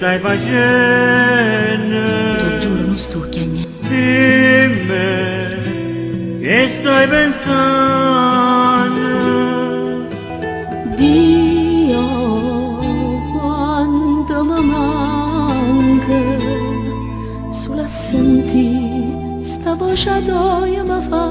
stai facendo? Ti giuro, non stucchia niente. Dimmi che stai pensando. Dio, quanto mi manca, solo a sentire sta voce tua mi fa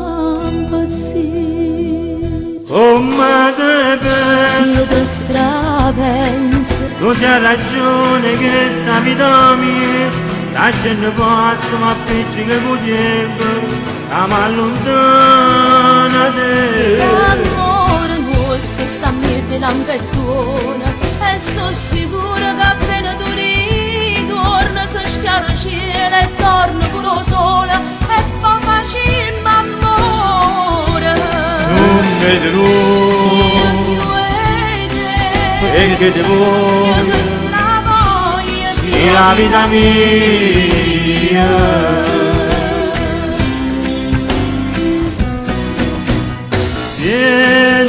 impazzire. Come te pensi? Io ti strapenso, Tu c'hai ragione che sta vita mia lasciando pazzo ma appiccica il tempo ma allontana te. l'amore nostro sta a mezzo lampettona e sono sicura che appena tu ritorni si schiara il cielo e torna pure sola e poi facciamo amore. Non vedi Io lui ti vedo e che ti io voglio ti stravoglio sia la vita mia.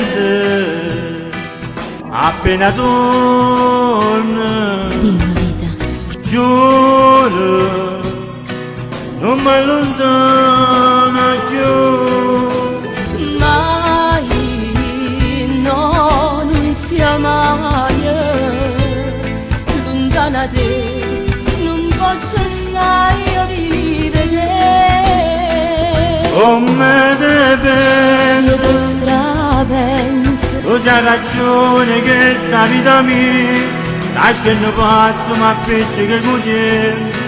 Niente, appena torna, Dimmi vita, giuro, non mi allontana più. mai, no, non sia mai lontana da te, non posso stare a vivere. Come te Io pensi? ti strapenso, Tu c'hai ragione che sta vita mia lasciando pazzo ma appiccica il tempo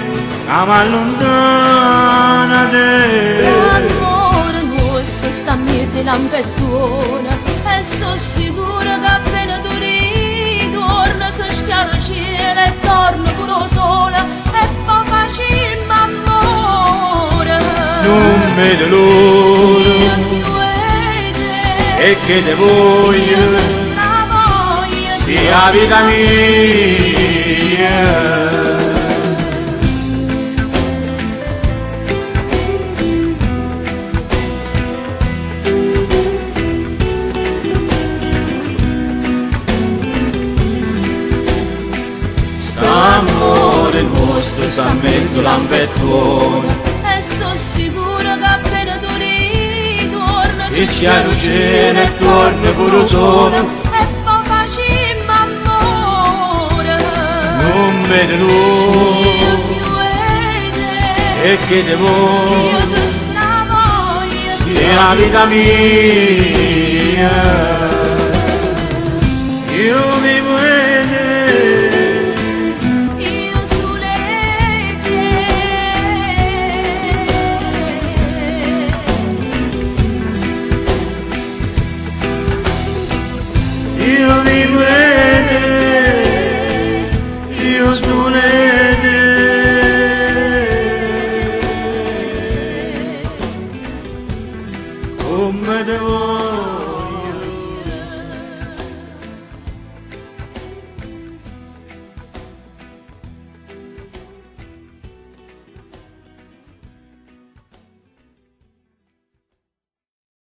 ma mi allontana te. l'amore nostro sta a mezzo lampettona e sono sicura che appena tu ritorni si schiara il cielo e torna pure sola e poi facciamo amore. Non vedo Io l'ora ti vedo e che te io voglio ti stravoglio sia la vita mia. St'amore nostro sta in mezzo lampettona e sono sicura che appena tu ritorni e ci cielo e torna pure sola. e poi facciamo amore. Non vedo Io l'ora ti vedo e che te io voglio ti stravoglio sia la vita mia.